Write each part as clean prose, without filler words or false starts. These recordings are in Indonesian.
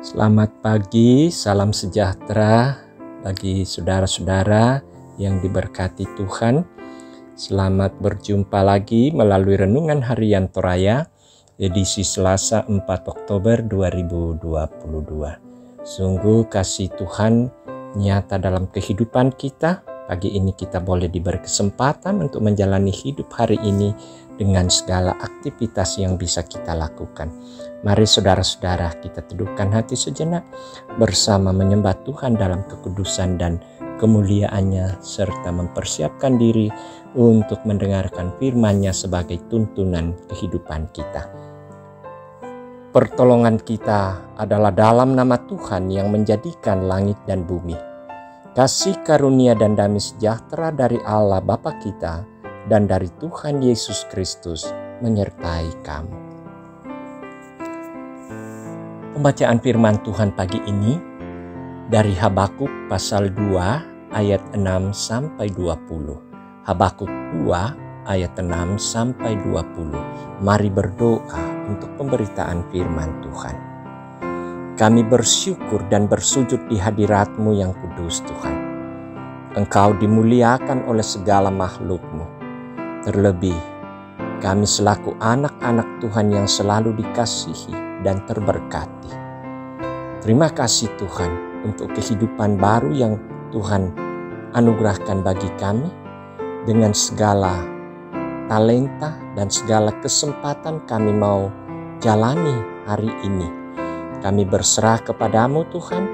Selamat pagi, salam sejahtera bagi saudara-saudara yang diberkati Tuhan. Selamat berjumpa lagi melalui Renungan Harian Toraya, edisi Selasa 4 Oktober 2022. Sungguh kasih Tuhan nyata dalam kehidupan kita. Pagi ini kita boleh diberi kesempatan untuk menjalani hidup hari ini dengan segala aktivitas yang bisa kita lakukan. Mari saudara-saudara kita teduhkan hati sejenak bersama menyembah Tuhan dalam kekudusan dan kemuliaan-Nya serta mempersiapkan diri untuk mendengarkan firman-Nya sebagai tuntunan kehidupan kita. Pertolongan kita adalah dalam nama Tuhan yang menjadikan langit dan bumi. Kasih karunia dan damai sejahtera dari Allah Bapa kita dan dari Tuhan Yesus Kristus menyertai kamu. Pembacaan firman Tuhan pagi ini dari Habakuk pasal 2 ayat 6 sampai 20. Habakuk 2 ayat 6 sampai 20. Mari berdoa untuk pemberitaan firman Tuhan. Kami bersyukur dan bersujud di hadirat-Mu yang kudus Tuhan. Engkau dimuliakan oleh segala makhluk-Mu. Terlebih kami selaku anak-anak Tuhan yang selalu dikasihi dan terberkati. Terima kasih Tuhan untuk kehidupan baru yang Tuhan anugerahkan bagi kami. Dengan segala talenta dan segala kesempatan kami mau jalani hari ini. Kami berserah kepadamu Tuhan.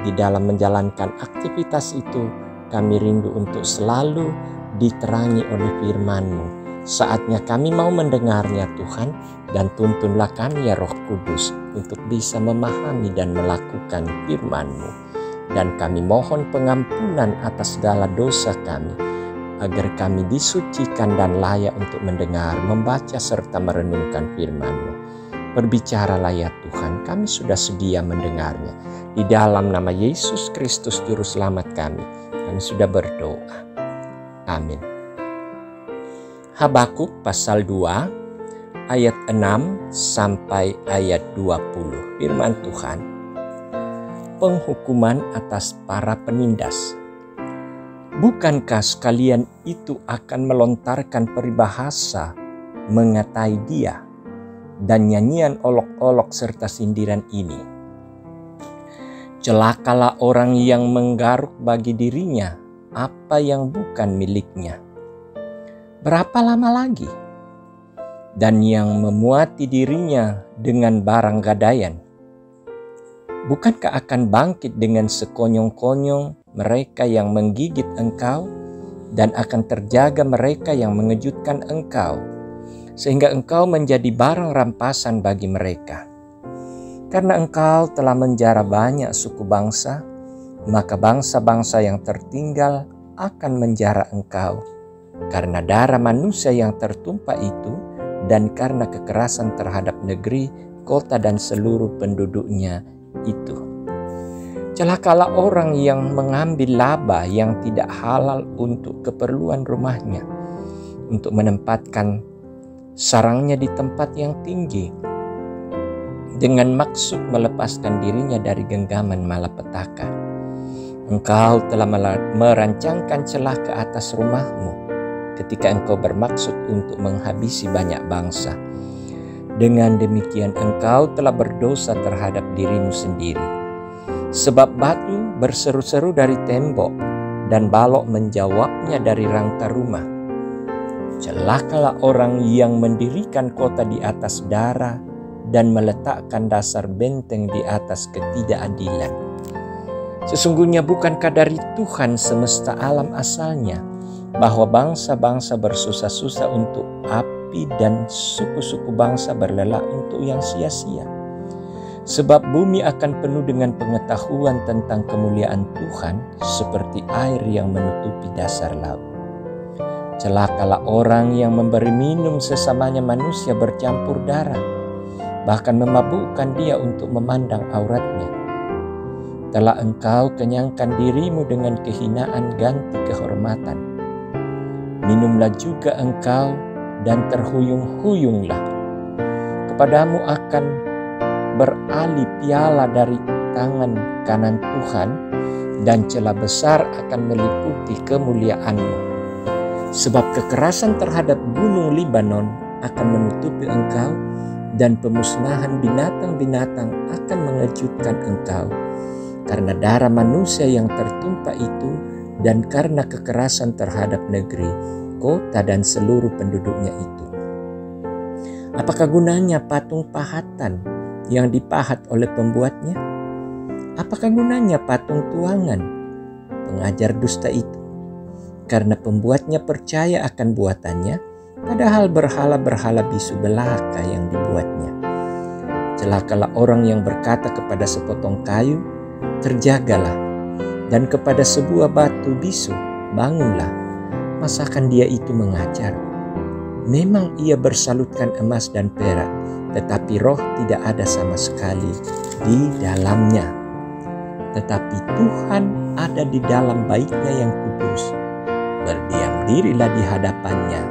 Di dalam menjalankan aktivitas itu kami rindu untuk selalu diterangi oleh firman-Mu. Saatnya kami mau mendengarnya Tuhan, dan tuntunlah kami ya Roh Kudus untuk bisa memahami dan melakukan firman-Mu. Dan kami mohon pengampunan atas segala dosa kami, agar kami disucikan dan layak untuk mendengar, membaca serta merenungkan firman-Mu. Berbicaralah ya Tuhan, kami sudah sedia mendengarnya. Di dalam nama Yesus Kristus Juru Selamat kami sudah berdoa. Amin. Habakuk pasal 2 ayat 6 sampai ayat 20. Firman Tuhan. Penghukuman atas para penindas. Bukankah sekalian itu akan melontarkan peribahasa mengatai dia dan nyanyian olok-olok serta sindiran ini? Celakalah orang yang menggaruk bagi dirinya apa yang bukan miliknya. Berapa lama lagi? Dan yang memuati dirinya dengan barang gadaian. Bukankah akan bangkit dengan sekonyong-konyong mereka yang menggigit engkau, dan akan terjaga mereka yang mengejutkan engkau, sehingga engkau menjadi barang rampasan bagi mereka. Karena engkau telah menjara banyak suku bangsa, maka bangsa-bangsa yang tertinggal akan menjara engkau. Karena darah manusia yang tertumpah itu, dan karena kekerasan terhadap negeri, kota dan seluruh penduduknya itu. Celakalah orang yang mengambil laba yang tidak halal untuk keperluan rumahnya, untuk menempatkan sarangnya di tempat yang tinggi, dengan maksud melepaskan dirinya dari genggaman malapetaka. Engkau telah merancangkan celah ke atas rumahmu, ketika engkau bermaksud untuk menghabisi banyak bangsa. Dengan demikian engkau telah berdosa terhadap dirimu sendiri. Sebab batu berseru-seru dari tembok, dan balok menjawabnya dari rangka rumah. Celakalah orang yang mendirikan kota di atas darah, dan meletakkan dasar benteng di atas ketidakadilan. Sesungguhnya bukankah dari Tuhan semesta alam asalnya, bahwa bangsa-bangsa bersusah-susah untuk api dan suku-suku bangsa berlelah untuk yang sia-sia? Sebab bumi akan penuh dengan pengetahuan tentang kemuliaan Tuhan seperti air yang menutupi dasar laut. Celakalah orang yang memberi minum sesamanya manusia bercampur darah, bahkan memabukkan dia untuk memandang auratnya. Telah engkau kenyangkan dirimu dengan kehinaan ganti kehormatan. Minumlah juga engkau dan terhuyung-huyunglah. Kepadamu akan beralih piala dari tangan kanan Tuhan, dan celah besar akan meliputi kemuliaan-Mu. Sebab kekerasan terhadap gunung Libanon akan menutupi Engkau, dan pemusnahan binatang-binatang akan mengejutkan Engkau. Karena darah manusia yang tertumpah itu, dan karena kekerasan terhadap negeri, kota dan seluruh penduduknya itu. Apakah gunanya patung pahatan yang dipahat oleh pembuatnya? Apakah gunanya patung tuangan pengajar dusta itu? Karena pembuatnya percaya akan buatannya, padahal berhala-berhala bisu belaka yang dibuatnya. Celakalah orang yang berkata kepada sepotong kayu, terjagalah, dan kepada sebuah batu bisu, bangunlah. Masakan dia itu mengajar? Memang ia bersalutkan emas dan perak, tetapi roh tidak ada sama sekali di dalamnya. Tetapi Tuhan ada di dalam baitnya yang kudus. Berdiam dirilah di hadapannya,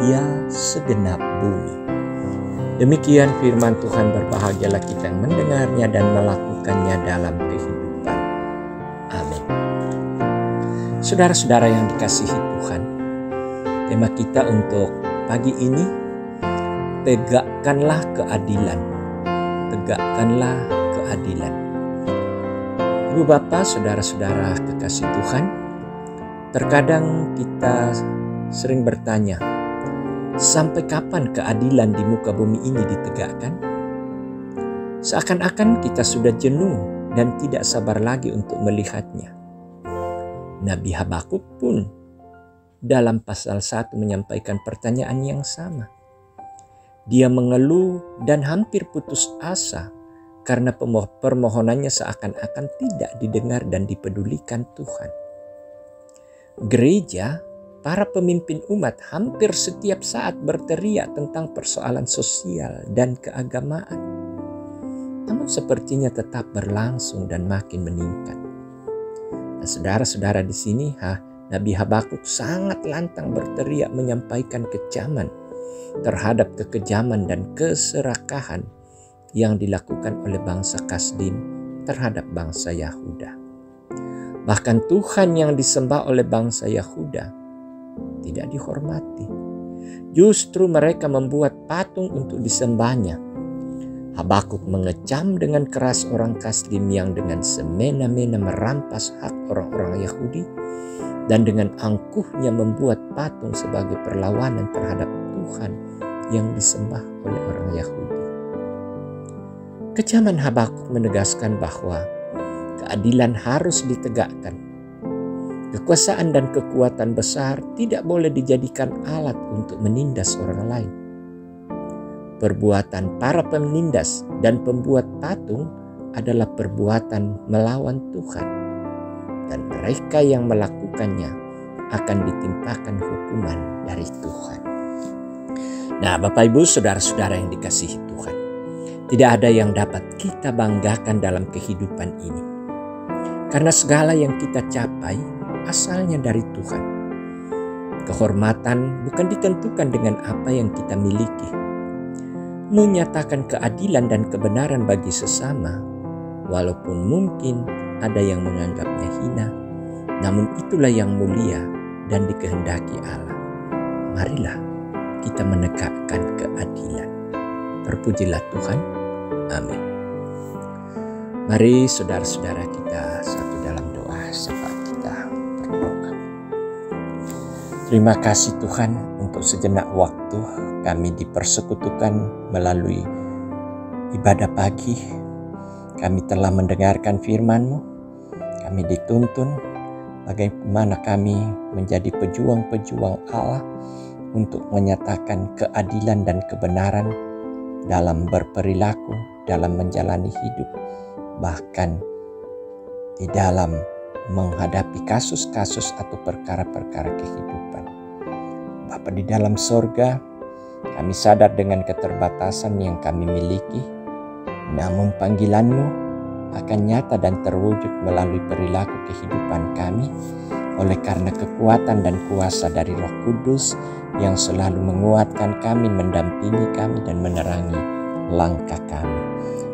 ia segenap bumi. Demikian firman Tuhan, berbahagialah kita yang mendengarnya dan melakukannya dalam kehidupan. Amin. Saudara-saudara yang dikasihi Tuhan, tema kita untuk pagi ini, tegakkanlah keadilan. Tegakkanlah keadilan. Ibu Bapa, saudara-saudara kekasih Tuhan, terkadang kita sering bertanya, sampai kapan keadilan di muka bumi ini ditegakkan? Seakan-akan kita sudah jenuh dan tidak sabar lagi untuk melihatnya. Nabi Habakuk pun dalam pasal 1 menyampaikan pertanyaan yang sama. Dia mengeluh dan hampir putus asa karena permohonannya seakan-akan tidak didengar dan dipedulikan Tuhan. Gereja, para pemimpin umat hampir setiap saat berteriak tentang persoalan sosial dan keagamaan. Namun sepertinya tetap berlangsung dan makin meningkat. Nah, saudara-saudara di sini, Nabi Habakuk sangat lantang berteriak menyampaikan kecaman terhadap kekejaman dan keserakahan yang dilakukan oleh bangsa Kasdim terhadap bangsa Yahuda. Bahkan Tuhan yang disembah oleh bangsa Yahuda tidak dihormati. Justru mereka membuat patung untuk disembahnya. Habakuk mengecam dengan keras orang Kasdim yang dengan semena-mena merampas hak orang-orang Yahudi dan dengan angkuhnya membuat patung sebagai perlawanan terhadap Tuhan yang disembah oleh orang Yahudi. Kecaman Habakuk menegaskan bahwa keadilan harus ditegakkan. Kekuasaan dan kekuatan besar tidak boleh dijadikan alat untuk menindas orang lain. Perbuatan para penindas dan pembuat patung adalah perbuatan melawan Tuhan, dan mereka yang melakukannya akan ditimpakan hukuman dari Tuhan. Nah, Bapak Ibu, saudara-saudara yang dikasihi Tuhan, tidak ada yang dapat kita banggakan dalam kehidupan ini, karena segala yang kita capai asalnya dari Tuhan. Kehormatan bukan ditentukan dengan apa yang kita miliki. Menyatakan keadilan dan kebenaran bagi sesama, walaupun mungkin ada yang menganggapnya hina, namun itulah yang mulia dan dikehendaki Allah. Marilah kita menegakkan keadilan. Terpujilah Tuhan. Amin. Mari saudara-saudara kita satu dalam doa saat kita berdoa. Terima kasih Tuhan untuk sejenak waktu kami dipersekutukan melalui ibadah pagi. Kami telah mendengarkan firman-Mu. Kami dituntun bagaimana kami menjadi pejuang-pejuang Allah untuk menyatakan keadilan dan kebenaran dalam berperilaku, dalam menjalani hidup, bahkan di dalam menghadapi kasus-kasus atau perkara-perkara kehidupan. Bapa di dalam sorga, kami sadar dengan keterbatasan yang kami miliki, namun panggilan-Mu akan nyata dan terwujud melalui perilaku kehidupan kami oleh karena kekuatan dan kuasa dari Roh Kudus yang selalu menguatkan kami, mendampingi kami, dan menerangi langkah kami.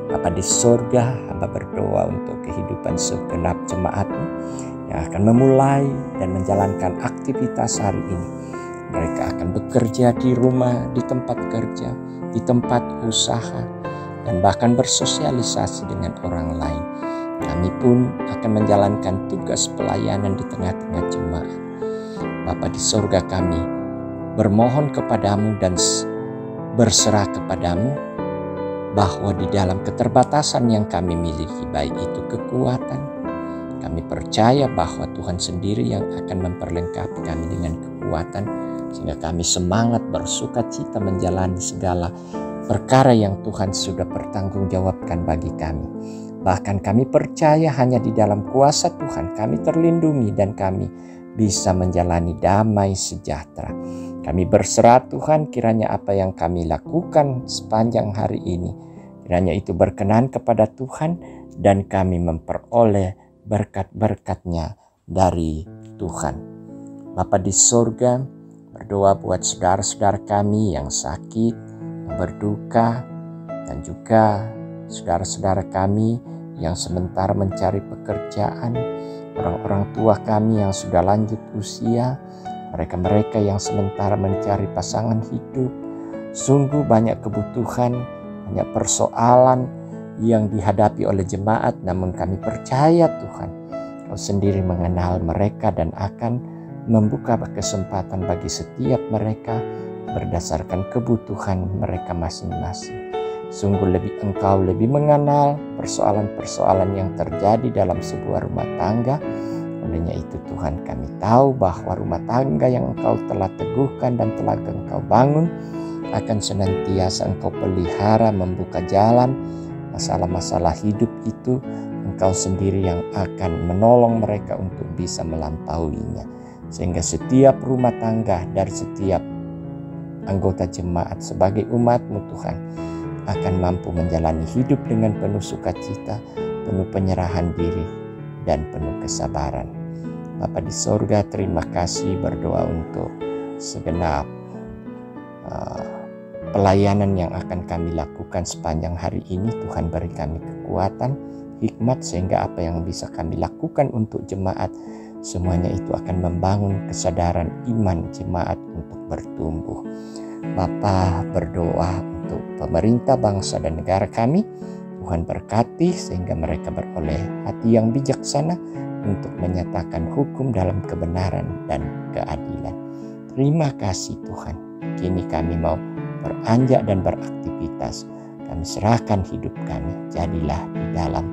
Bapa di sorga, Hamba berdoa untuk kehidupan segenap jemaat-Mu yang akan memulai dan menjalankan aktivitas hari ini. Mereka akan bekerja di rumah, di tempat kerja, di tempat usaha, dan bahkan bersosialisasi dengan orang lain. Kami pun akan menjalankan tugas pelayanan di tengah-tengah jemaat. Bapa di sorga, kami bermohon kepadamu dan berserah kepadamu bahwa di dalam keterbatasan yang kami miliki, baik itu kekuatan, kami percaya bahwa Tuhan sendiri yang akan memperlengkapi kami dengan kekuatan, sehingga kami semangat bersukacita menjalani segala perkara yang Tuhan sudah pertanggungjawabkan bagi kami. Bahkan kami percaya hanya di dalam kuasa Tuhan kami terlindungi dan kami bisa menjalani damai sejahtera. Kami berserah Tuhan, kiranya apa yang kami lakukan sepanjang hari ini, kiranya itu berkenan kepada Tuhan dan kami memperoleh berkat-berkat-Nya dari Tuhan. Bapa di sorga, berdoa buat saudara-saudara kami yang sakit, yang berduka, dan juga saudara-saudara kami yang sementara mencari pekerjaan, orang-orang tua kami yang sudah lanjut usia, mereka-mereka yang sementara mencari pasangan hidup. Sungguh banyak kebutuhan, banyak persoalan yang dihadapi oleh jemaat, namun kami percaya Tuhan, Kau sendiri mengenal mereka dan akan membuka kesempatan bagi setiap mereka berdasarkan kebutuhan mereka masing-masing. Sungguh Engkau lebih mengenal persoalan-persoalan yang terjadi dalam sebuah rumah tangga. Olehnya itu Tuhan, kami tahu bahwa rumah tangga yang Engkau telah teguhkan dan telah Engkau bangun akan senantiasa Engkau pelihara, membuka jalan. Masalah-masalah hidup itu Engkau sendiri yang akan menolong mereka untuk bisa melampauinya. Sehingga setiap rumah tangga dari setiap anggota jemaat sebagai umat-Mu Tuhan akan mampu menjalani hidup dengan penuh sukacita, penuh penyerahan diri, dan penuh kesabaran. Bapa di sorga, terima kasih, berdoa untuk segenap pelayanan yang akan kami lakukan sepanjang hari ini. Tuhan beri kami kekuatan, hikmat, sehingga apa yang bisa kami lakukan untuk jemaat, semuanya itu akan membangun kesadaran iman jemaat untuk bertumbuh. Bapa berdoa untuk pemerintah bangsa dan negara kami. Tuhan berkati sehingga mereka beroleh hati yang bijaksana untuk menyatakan hukum dalam kebenaran dan keadilan. Terima kasih Tuhan. Kini kami mau beranjak dan beraktivitas. Kami serahkan hidup kami. Jadilah di dalam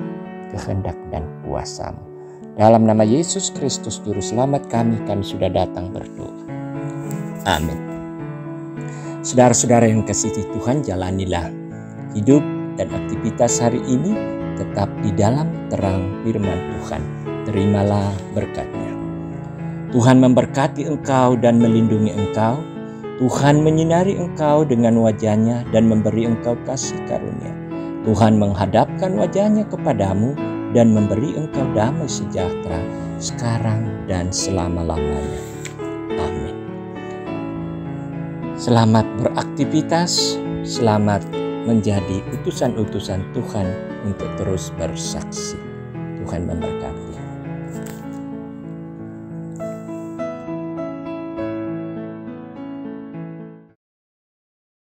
kehendak dan kuasa-Mu. Dalam nama Yesus Kristus Juru Selamat kami sudah datang berdoa. Amin. Saudara-saudara yang kasih Tuhan, jalanilah hidup dan aktivitas hari ini tetap di dalam terang firman Tuhan. Terimalah berkat-Nya. Tuhan memberkati engkau dan melindungi engkau. Tuhan menyinari engkau dengan wajah-Nya dan memberi engkau kasih karunia. Tuhan menghadapkan wajah-Nya kepadamu dan memberi engkau damai sejahtera sekarang dan selama-lamanya. Amin. Selamat beraktivitas, selamat menjadi utusan-utusan Tuhan untuk terus bersaksi. Tuhan memberkati.